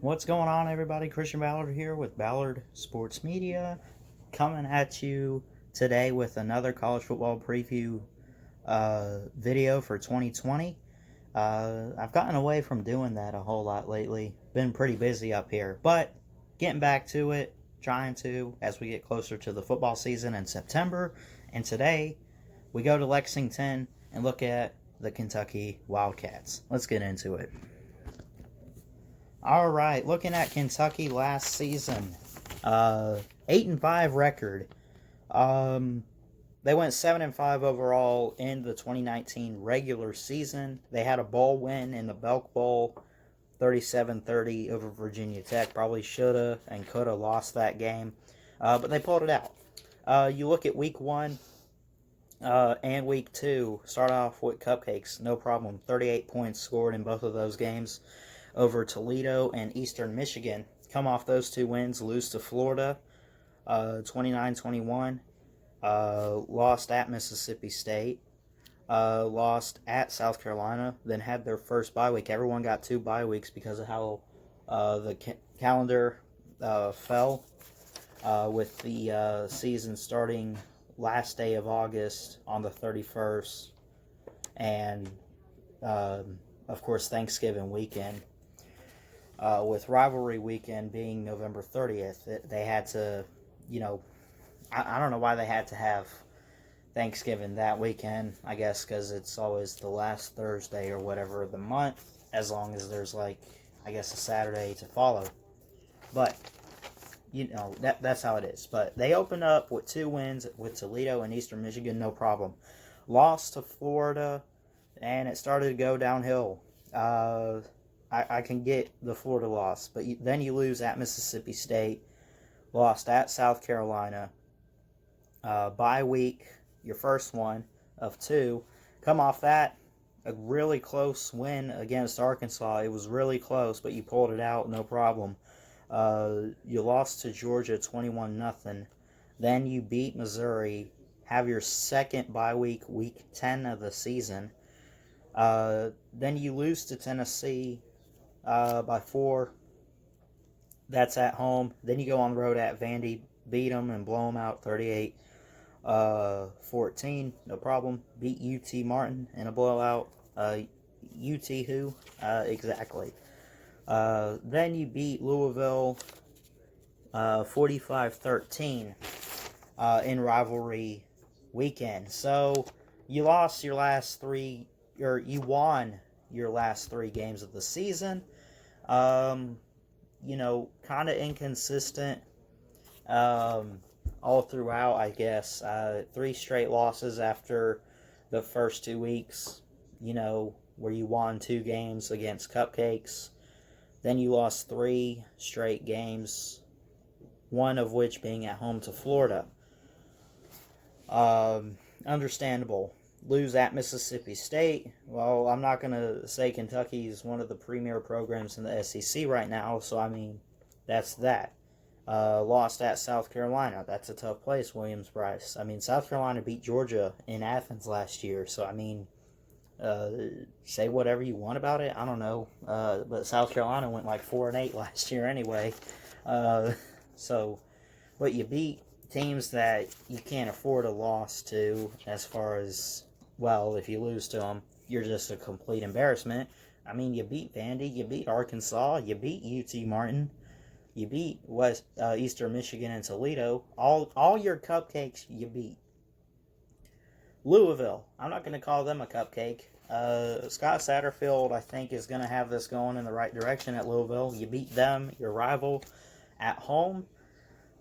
What's going on, everybody? Christian Ballard here with Ballard Sports Media, coming at you today with another college football preview video for 2020. I've gotten away from doing that a whole lot lately. Been pretty busy up here, but getting back to it, trying to as we get closer to the football season in September. And today we go to Lexington and look at the Kentucky Wildcats. Let's get into it. All right, looking at Kentucky last season, 8-5 record. They went 7-5 overall in the 2019 regular season. They had a bowl win in the Belk Bowl, 37-30 over Virginia Tech. Probably shoulda and coulda lost that game, but they pulled it out. You look at week 1 and week 2. Start off with cupcakes, no problem. 38 points scored in both of those games over Toledo and Eastern Michigan. Come off those 2 wins, lose to Florida, 29-21. Lost at Mississippi State. Lost at South Carolina. Then had their first bye week. Everyone got 2 bye weeks because of how the calendar fell, with the season starting last day of August on the 31st. And, of course, Thanksgiving weekend. With rivalry weekend being November 30th, they had to, I don't know why they had to have Thanksgiving that weekend. I guess because it's always the last Thursday or whatever of the month, as long as there's a Saturday to follow. But, that's how it is. But they opened up with 2 wins with Toledo and Eastern Michigan, no problem. Lost to Florida, and it started to go downhill. I can get the Florida loss, but then you lose at Mississippi State, lost at South Carolina, bye week, your first one of 2. Come off that, a really close win against Arkansas. It was really close, but you pulled it out, no problem. You lost to Georgia 21-0. Then you beat Missouri, have your second bye week, week 10 of the season. Then you lose to Tennessee by 4. That's at home. Then you go on the road at Vandy, beat them and blow them out 38-14, no problem. Beat UT Martin in a blowout. UT who? Exactly. Then you beat Louisville 45-13 in rivalry weekend. So you lost your last 3, or you won your last 3 games of the season. Kind of inconsistent all throughout, I guess. 3 straight losses after the first 2 weeks, where you won 2 games against Cupcakes. Then you lost 3 straight games, one of which being at home to Florida. Understandable. Lose at Mississippi State. Well, I'm not going to say Kentucky is one of the premier programs in the SEC right now, so that's that. Lost at South Carolina. That's a tough place, Williams-Brice. South Carolina beat Georgia in Athens last year, so say whatever you want about it. I don't know, but South Carolina went like 4-8 last year anyway. So, but you beat teams that you can't afford a loss to, as far as, well, if you lose to them, you're just a complete embarrassment. You beat Vandy, you beat Arkansas, you beat UT Martin, you beat Eastern Michigan and Toledo. All your cupcakes you beat. Louisville, I'm not going to call them a cupcake. Scott Satterfield, I think, is going to have this going in the right direction at Louisville. You beat them, your rival, at home.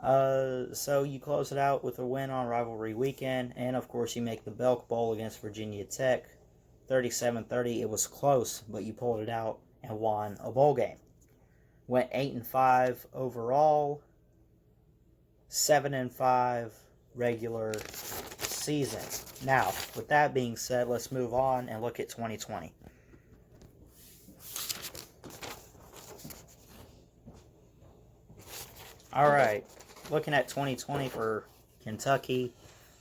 So you close it out with a win on rivalry weekend, and of course you make the Belk Bowl against Virginia Tech, 37-30. It was close, but you pulled it out and won a bowl game. Went 8-5 overall, 7-5 regular season. Now, with that being said, let's move on and look at 2020. All right. Looking at 2020 for Kentucky,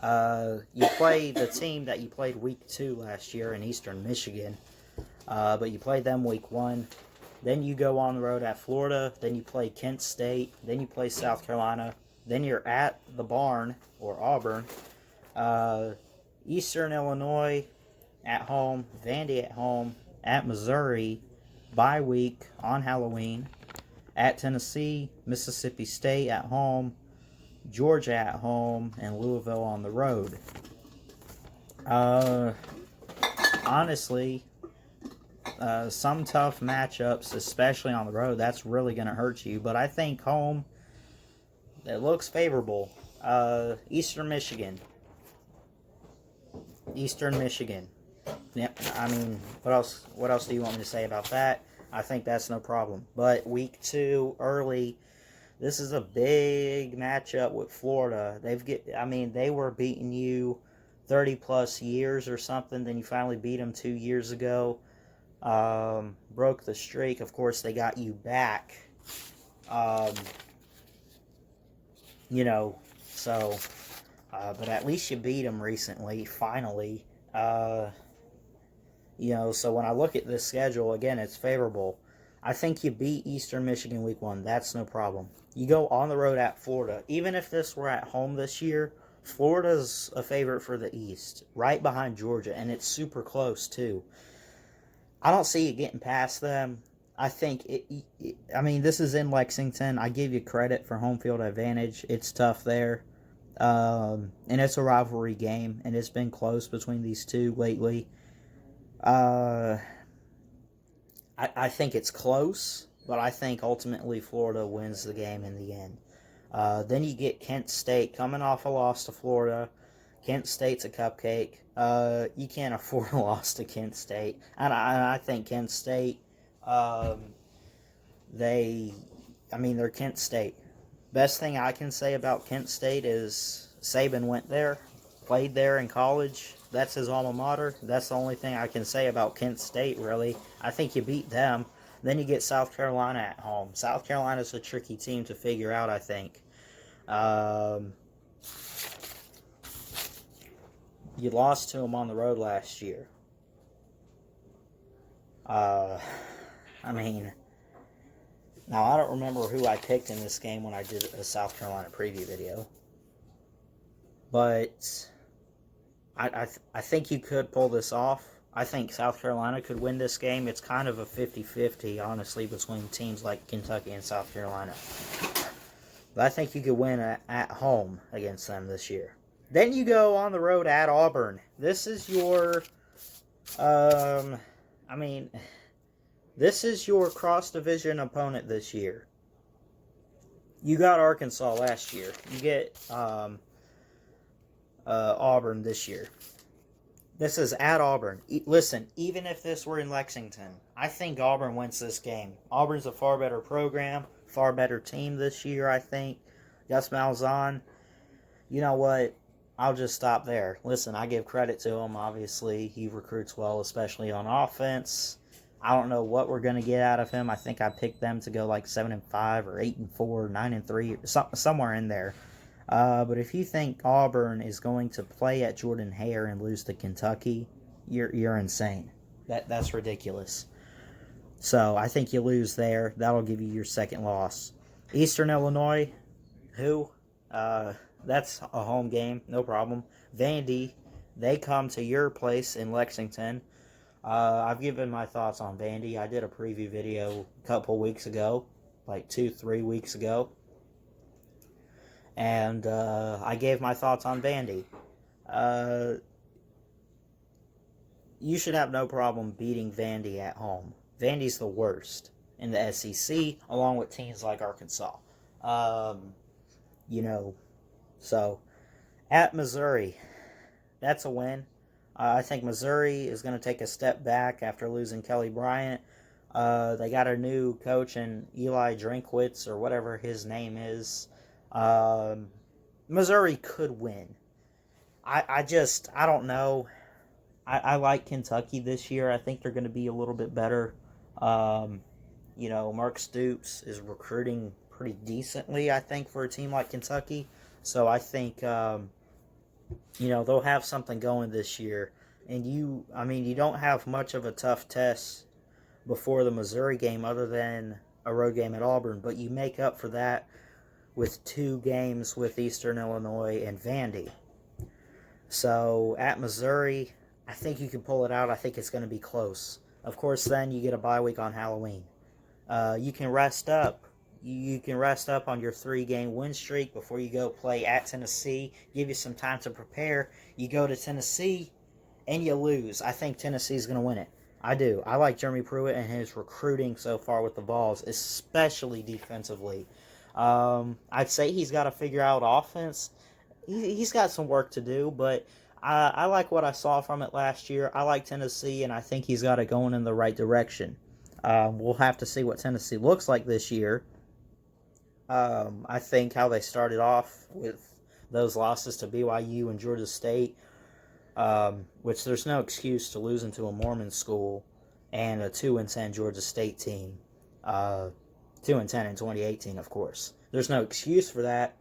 you play the team that you played week 2 last year in Eastern Michigan, but you played them week 1. Then you go on the road at Florida. Then you play Kent State. Then you play South Carolina. Then you're at the Barn, or Auburn. Eastern Illinois at home. Vandy at home. At Missouri. Bye week on Halloween. At Tennessee. Mississippi State at home. Georgia at home. And Louisville on the road. Honestly, some tough matchups, especially on the road, that's really going to hurt you. But I think home, it looks favorable. Eastern Michigan. Yep. I mean, what else do you want me to say about that? I think that's no problem. But week 2 early, this is a big matchup with Florida. They were beating you 30 plus years or something. Then you finally beat them 2 years ago. Broke the streak. Of course, they got you back. But at least you beat them recently, finally. So when I look at this schedule, again, it's favorable. I think you beat Eastern Michigan week 1. That's no problem. You go on the road at Florida. Even if this were at home this year, Florida's a favorite for the East, right behind Georgia, and it's super close, too. I don't see you getting past them. I think, this is in Lexington. I give you credit for home field advantage. It's tough there. And it's a rivalry game, and it's been close between these two lately. I think it's close, but I think ultimately Florida wins the game in the end. Then you get Kent State coming off a loss to Florida. Kent State's a cupcake. You can't afford a loss to Kent State. And I think Kent State, they're Kent State. Best thing I can say about Kent State is Saban went there, played there in college. That's his alma mater. That's the only thing I can say about Kent State, really. I think you beat them. Then you get South Carolina at home. South Carolina's a tricky team to figure out, I think. You lost to them on the road last year. Now, I don't remember who I picked in this game when I did a South Carolina preview video. But I think you could pull this off. I think South Carolina could win this game. It's kind of a 50-50, honestly, between teams like Kentucky and South Carolina. But I think you could win at home against them this year. Then you go on the road at Auburn. This is your, this is your cross-division opponent this year. You got Arkansas last year. You get Auburn this year. This is at Auburn. Listen, even if this were in Lexington, I think Auburn wins this game. Auburn's a far better program, far better team this year, I think. Gus Malzahn, you know what? I'll just stop there. Listen, I give credit to him. Obviously, he recruits well, especially on offense. I don't know what we're going to get out of him. I think I picked them to go like 7-5 or 8-4, 9-3, somewhere in there. But if you think Auburn is going to play at Jordan-Hare and lose to Kentucky, you're insane. That's ridiculous. So I think you lose there. That'll give you your second loss. Eastern Illinois, that's a home game, no problem. Vandy, they come to your place in Lexington. I've given my thoughts on Vandy. I did a preview video a couple weeks ago, like 2-3 weeks ago. And I gave my thoughts on Vandy. You should have no problem beating Vandy at home. Vandy's the worst in the SEC, along with teams like Arkansas. So at Missouri, that's a win. I think Missouri is going to take a step back after losing Kelly Bryant. They got a new coach in Eli Drinkwitz, or whatever his name is. Missouri could win. I don't know. I like Kentucky this year. I think they're going to be a little bit better. Mark Stoops is recruiting pretty decently, I think, for a team like Kentucky. So I think, they'll have something going this year. And you don't have much of a tough test before the Missouri game other than a road game at Auburn, but you make up for that with 2 games with Eastern Illinois and Vandy. So at Missouri, I think you can pull it out. I think it's going to be close. Of course, then you get a bye week on Halloween. You can rest up. You can rest up on your 3-game win streak before you go play at Tennessee. Give you some time to prepare. You go to Tennessee and you lose. I think Tennessee's going to win it. I do. I like Jeremy Pruitt and his recruiting so far with the Vols, especially defensively. I'd say he's got to figure out offense. He's got some work to do, but I like what I saw from it last year. I like Tennessee, and I think he's got it going in the right direction. We'll have to see what Tennessee looks like this year. I think how they started off with those losses to BYU and Georgia State, which there's no excuse to losing to a Mormon school and a 2-10 Georgia State team. 2-10 in 2018, of course. There's no excuse for that,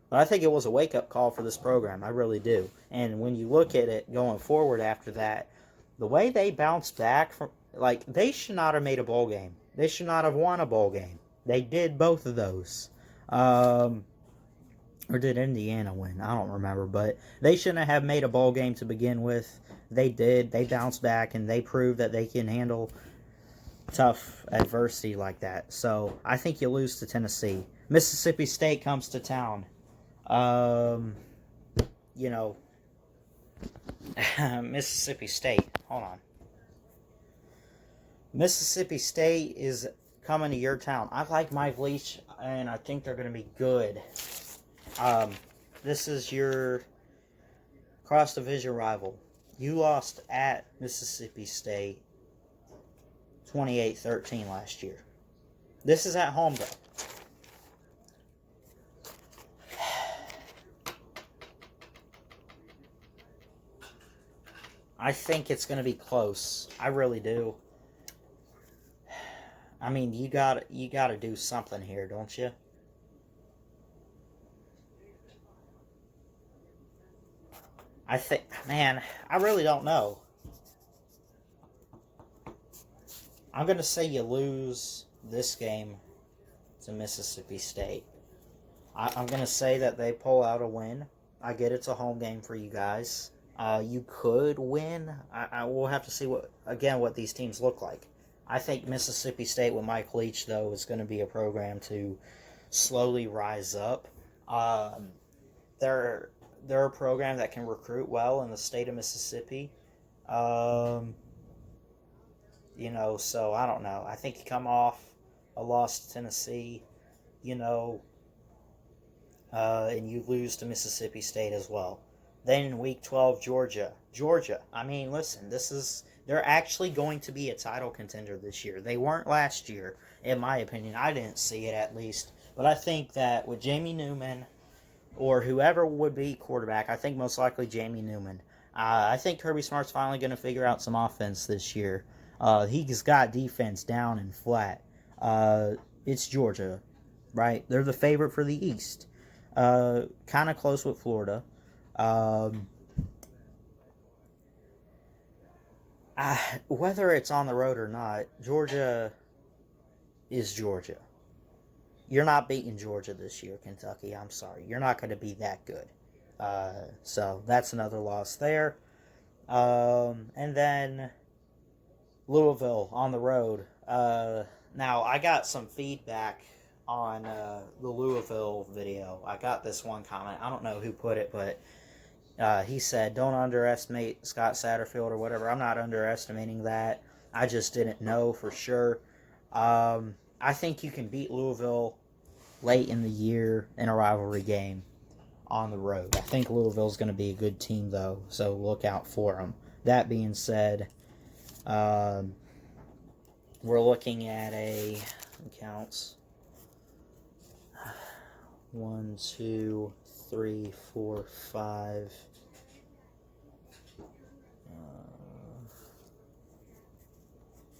but I think it was a wake-up call for this program. I really do. And when you look at it going forward after that, the way they bounced back from, they should not have made a bowl game. They should not have won a bowl game. They did both of those. Or did Indiana win? I don't remember, but they shouldn't have made a bowl game to begin with. They did. They bounced back, and they proved that they can handle tough adversity like that. So I think you lose to Tennessee. Mississippi State comes to town. Mississippi State. Hold on. Mississippi State is coming to your town. I like Mike Leach, and I think they're going to be good. This is your cross-division rival. You lost at Mississippi State 28-13 last year. This is at home, though. I think it's going to be close. I really do. I mean, you got to do something here, don't you? I think, man, I really don't know. I'm going to say you lose this game to Mississippi State. I'm going to say that they pull out a win. I get it's a home game for you guys. You could win. I will have to see what these teams look like. I think Mississippi State with Mike Leach, though, is going to be a program to slowly rise up. They're a program that can recruit well in the state of Mississippi. So I don't know. I think you come off a loss to Tennessee, and you lose to Mississippi State as well. Then in Week 12, Georgia. I mean, listen, they're actually going to be a title contender this year. They weren't last year, in my opinion. I didn't see it, at least. But I think that with Jamie Newman, or whoever would be quarterback, I think most likely Jamie Newman. I think Kirby Smart's finally going to figure out some offense this year. He's got defense down and flat. It's Georgia, right? They're the favorite for the East. Kind of close with Florida. Whether it's on the road or not, Georgia is Georgia. You're not beating Georgia this year, Kentucky. I'm sorry. You're not going to be that good. So that's another loss there. And then Louisville on the road. Now, I got some feedback on the Louisville video. I got this one comment. I don't know who put it, but he said, don't underestimate Scott Satterfield or whatever. I'm not underestimating that. I just didn't know for sure. I think you can beat Louisville late in the year in a rivalry game on the road. I think Louisville's going to be a good team, though, so look out for them. That being said, we're looking at counts. 1, 2, 3, 4, 5.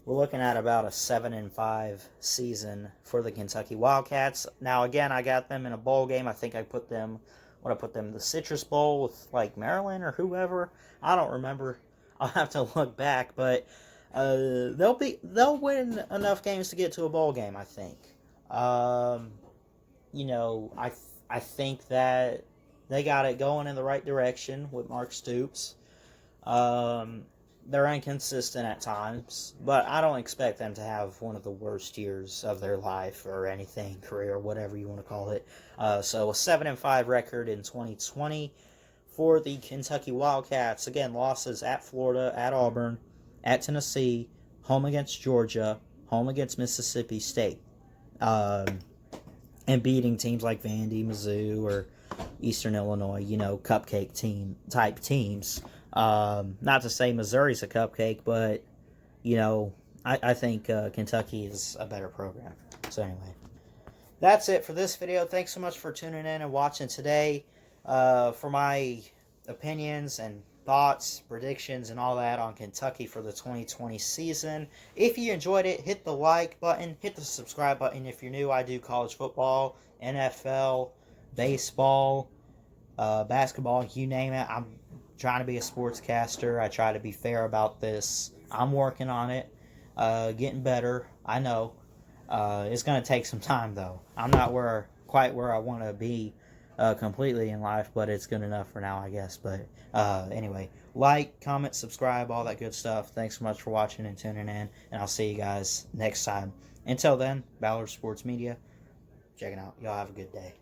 We're looking at about a 7-5 season for the Kentucky Wildcats. Now, again, I got them in a bowl game. I think I put them in the Citrus Bowl with Maryland or whoever. I don't remember. I'll have to look back, but They'll win enough games to get to a bowl game, I think. I think that they got it going in the right direction with Mark Stoops. They're inconsistent at times, but I don't expect them to have one of the worst years of their life or anything, career, whatever you want to call it. So a 7-5 record in 2020 for the Kentucky Wildcats. Again, losses at Florida, at Auburn, at Tennessee, home against Georgia, home against Mississippi State, and beating teams like Vandy, Mizzou, or Eastern Illinois, cupcake team type teams. Not to say Missouri's a cupcake, but I think Kentucky is a better program. So anyway, that's it for this video. Thanks so much for tuning in and watching today. For my opinions and thoughts, predictions, and all that on Kentucky for the 2020 season. If you enjoyed it, hit the like button, hit the subscribe button. If you're new, I do college football, NFL, baseball, basketball, you name it. I'm trying to be a sportscaster. I try to be fair about this. I'm working on it, getting better. I know. It's going to take some time, though. I'm not quite where I want to be completely in life, but it's good enough for now, I guess. But anyway, like, comment, subscribe, all that good stuff. Thanks so much for watching and tuning in, and I'll see you guys next time. Until then, Ballard Sports Media, checking out. Y'all have a good day.